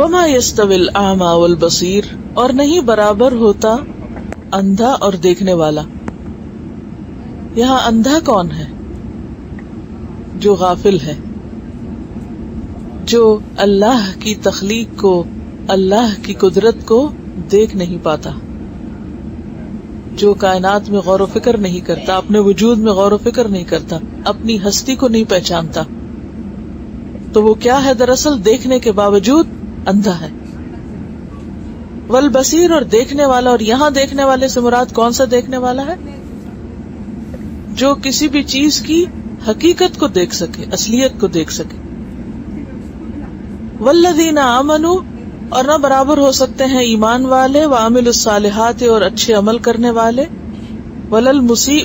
وما یستوی الاعمی والبصیر، اور نہیں برابر ہوتا اندھا اور دیکھنے والا. یہاں اندھا کون ہے؟ جو غافل ہے، جو اللہ کی تخلیق کو، اللہ کی قدرت کو دیکھ نہیں پاتا، جو کائنات میں غور و فکر نہیں کرتا، اپنے وجود میں غور و فکر نہیں کرتا، اپنی ہستی کو نہیں پہچانتا. تو وہ کیا ہے؟ دراصل دیکھنے کے باوجود اندھا ہے. والبصیر، اور دیکھنے والا. اور یہاں دیکھنے والے سے مراد کون سا دیکھنے والا ہے؟ جو کسی بھی چیز کی حقیقت کو دیکھ سکے، اصلیت کو دیکھ سکے. والذین آمنوا، اور نہ برابر ہو سکتے ہیں ایمان والے، وعملوا الصالحات، اور اچھے عمل کرنے والے، ولا المسیء،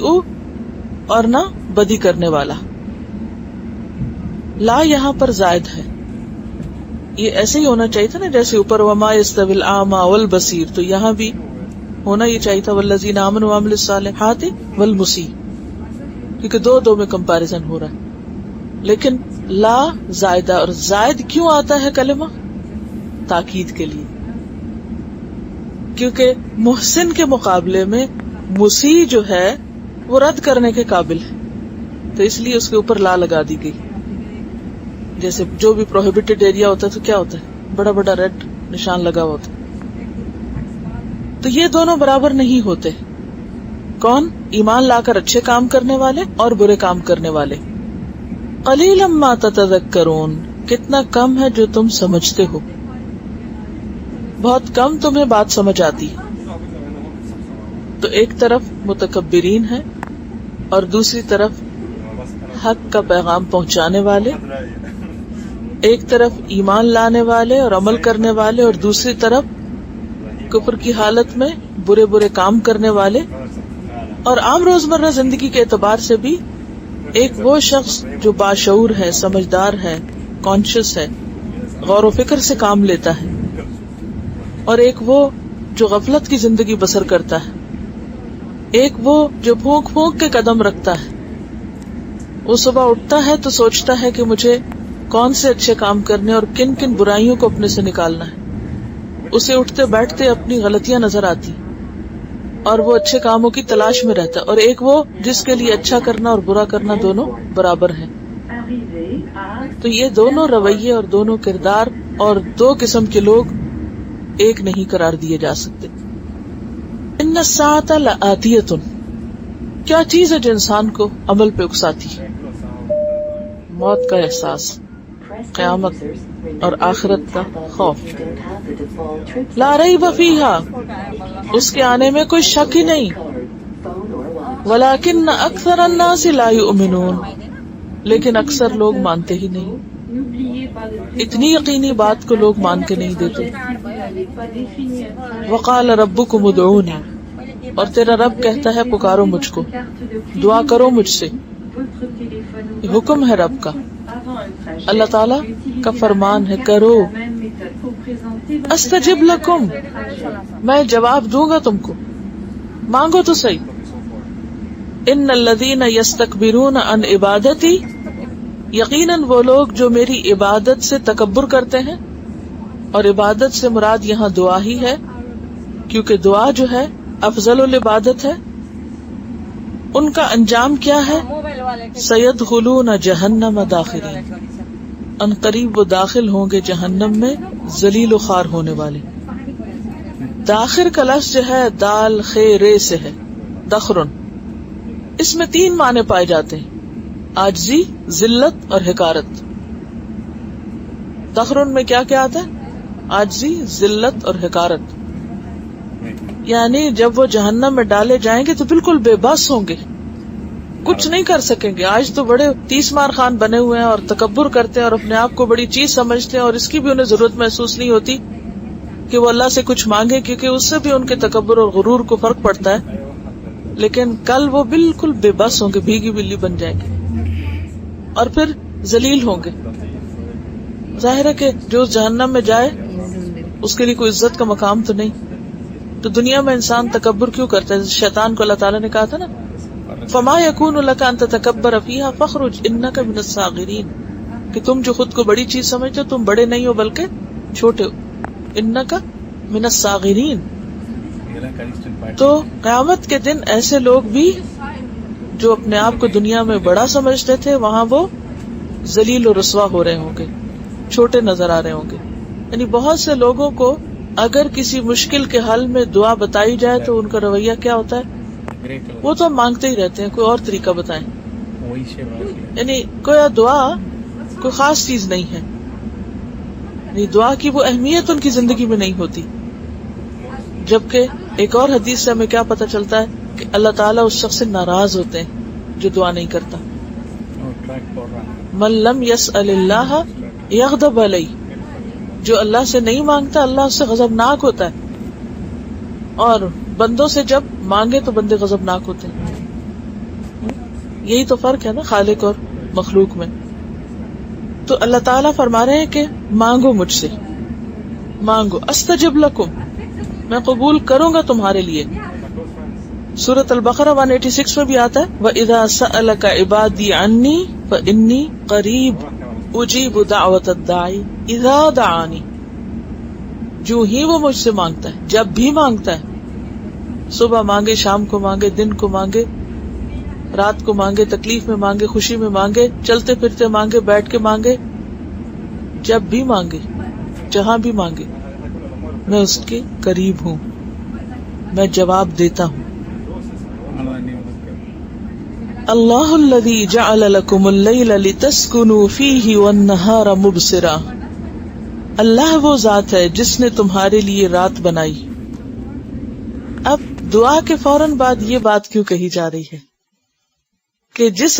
اور نہ بدی کرنے والا. لا یہاں پر زائد ہے. یہ ایسے ہی ہونا چاہیے تھا نا، جیسے اوپر وما یستوی الاعمی والبصیر، تو یہاں بھی ہونا یہ چاہیے تھا والذین آمنوا وعملوا الصالحات والمسیء، کیونکہ دو میں کمپیریزن ہو رہا ہے. لیکن لا زائدہ، اور زائد کیوں آتا ہے کلمہ؟ تاکید کے لیے، کیونکہ محسن کے مقابلے میں مسیء جو ہے وہ رد کرنے کے قابل ہے، تو اس لیے اس کے اوپر لا لگا دی گئی. جیسے جو بھی پروہیبٹڈ ایریا ہوتا ہے تو کیا ہوتا ہے؟ بڑا بڑا ریڈ نشان لگا ہوتا ہے. تو یہ دونوں برابر نہیں ہوتے. کون؟ ایمان لا کر اچھے کام کرنے والے اور برے کام کرنے والے. قلیلا ما تتذکرون، کتنا کم ہے جو تم سمجھتے ہو، بہت کم تمہیں بات سمجھ آتی. تو ایک طرف متکبرین ہے اور دوسری طرف حق کا پیغام پہنچانے والے، ایک طرف ایمان لانے والے اور عمل کرنے والے، اور دوسری طرف کفر کی حالت میں برے برے کام کرنے والے. اور عام روزمرہ زندگی کے اعتبار سے بھی ایک وہ شخص جو باشعور ہے، سمجھدار ہے، کانشیس ہے، غور و فکر سے کام لیتا ہے، اور ایک وہ جو غفلت کی زندگی بسر کرتا ہے، ایک وہ جو پھونک پھونک کے قدم رکھتا ہے. وہ صبح اٹھتا ہے تو سوچتا ہے کہ مجھے کون سے اچھے کام کرنے اور کن کن برائیوں کو اپنے سے نکالنا ہے. اسے اٹھتے بیٹھتے اپنی غلطیاں نظر آتی اور وہ اچھے کاموں کی تلاش میں رہتا ہے. اور ایک وہ جس کے لیے اچھا کرنا اور برا کرنا دونوں برابر ہیں. تو یہ دونوں رویے اور دونوں کردار اور دو قسم کے لوگ ایک نہیں قرار دیے جا سکتے. ان الساعۃ لآتیۃ، کیا چیز ہے جو انسان کو عمل پہ اکساتی ہے؟ موت کا احساس، قیامت اور آخرت کا خوف. لا ریب فیہا، اس کے آنے میں کوئی شک ہی نہیں. ولکن اکثر الناس لا یؤمنون، لیکن اکثر لوگ مانتے ہی نہیں. اتنی یقینی بات کو لوگ مان کے نہیں دیتے. وقال ربکم ادعونی، اور تیرا رب کہتا ہے پکارو مجھ کو، دعا کرو مجھ سے. یہ حکم ہے رب کا، اللہ تعالی کا فرمان ہے، کرو. استجب لکم، میں جواب دوں گا تم کو، مانگو تو صحیح. ان الذین یستکبرون عن عبادتی، یقیناً وہ لوگ جو میری عبادت سے تکبر کرتے ہیں، اور عبادت سے مراد یہاں دعا ہی ہے، کیونکہ دعا جو ہے افضل العبادت ہے. ان کا انجام کیا ہے؟ سیدخلون جہنم داخرین، ان قریب وہ داخل ہوں گے جہنم میں ذلیل و خوار ہونے والے. داخر کا لفظ جو ہے دال خے رے سے ہے، دخرن. اس میں 3 معنی پائے جاتے ہیں، عاجزی، ذلت اور حقارت. دخرن میں کیا کیا آتا ہے؟ عاجزی، ذلت اور حقارت. یعنی جب وہ جہنم میں ڈالے جائیں گے تو بالکل بے بس ہوں گے، کچھ نہیں کر سکیں گے. آج تو بڑے 30 مار خان بنے ہوئے ہیں اور تکبر کرتے ہیں اور اپنے آپ کو بڑی چیز سمجھتے ہیں، اور اس کی بھی انہیں ضرورت محسوس نہیں ہوتی کہ وہ اللہ سے کچھ مانگے، کیونکہ اس سے بھی ان کے تکبر اور غرور کو فرق پڑتا ہے. لیکن کل وہ بالکل بے بس ہوں گے، بھیگی بلی بن جائیں گے اور پھر ذلیل ہوں گے. ظاہر ہے کہ جو جہنم میں جائے اس کے لیے کوئی عزت کا مقام تو نہیں. تو دنیا میں انسان تکبر کیوں کرتا ہے؟ شیطان کو اللہ تعالیٰ نے کہا تھا نا، فما یکون لک ان تتکبر فیہا فاخرج انک من الصاغرین، کہ تم جو خود کو بڑی چیز سمجھتے ہو تم بڑے نہیں ہو بلکہ چھوٹے ہو. انکا من الصاغرین. تو قیامت کے دن ایسے لوگ بھی جو اپنے آپ کو دنیا میں بڑا سمجھتے تھے وہاں وہ ذلیل و رسوا ہو رہے ہوں گے, چھوٹے نظر آ رہے ہوں گے. یعنی بہت سے لوگوں کو اگر کسی مشکل کے حل میں دعا بتائی جائے تو ان کا رویہ کیا ہوتا ہے؟ وہ تو مانگتے ہی رہتے ہیں, کوئی اور طریقہ بتائیں. یعنی کوئی دعا کوئی خاص چیز نہیں ہے, یعنی دعا کی وہ اہمیت ان کی زندگی میں نہیں ہوتی. جبکہ ایک اور حدیث سے ہمیں کیا پتہ چلتا ہے کہ اللہ تعالیٰ اس شخص سے ناراض ہوتے ہیں جو دعا نہیں کرتا. من لم یسأل اللہ یغضب علیہ, جو اللہ سے نہیں مانگتا اللہ اس سے غضبناک ہوتا ہے, اور بندوں سے جب مانگے تو بندے غضبناک ہوتے ہیں. یہی تو فرق ہے نا خالق اور مخلوق میں. تو اللہ تعالیٰ فرما رہے ہیں کہ مانگو مجھ سے, مانگو, استجب لکم, میں قبول کروں گا تمہارے لیے. سورۃ البقرہ 186 میں بھی آتا ہے وَإِذَا سَأَلَكَ عِبَادِي عَنِّي فَإِنِّي قَرِيبٌ اجیب دعوت الداعی اذا دعانی. جو ہی وہ مجھ سے مانگتا ہے, جب بھی مانگتا ہے, صبح مانگے, شام کو مانگے, دن کو مانگے, رات کو مانگے, تکلیف میں مانگے, خوشی میں مانگے, چلتے پھرتے مانگے, بیٹھ کے مانگے, جب بھی مانگے, جہاں بھی مانگے, میں اس کے قریب ہوں, میں جواب دیتا ہوں. اللہ الذی جعل لکم اللیل لتسکنوا فیہ والنہار مبصرا. اللہ وہ ذات ہے جس نے تمہارے لیے رات بنائی. اب دعا کے فوراً بعد یہ بات کیوں کہی جا رہی ہے کہ جس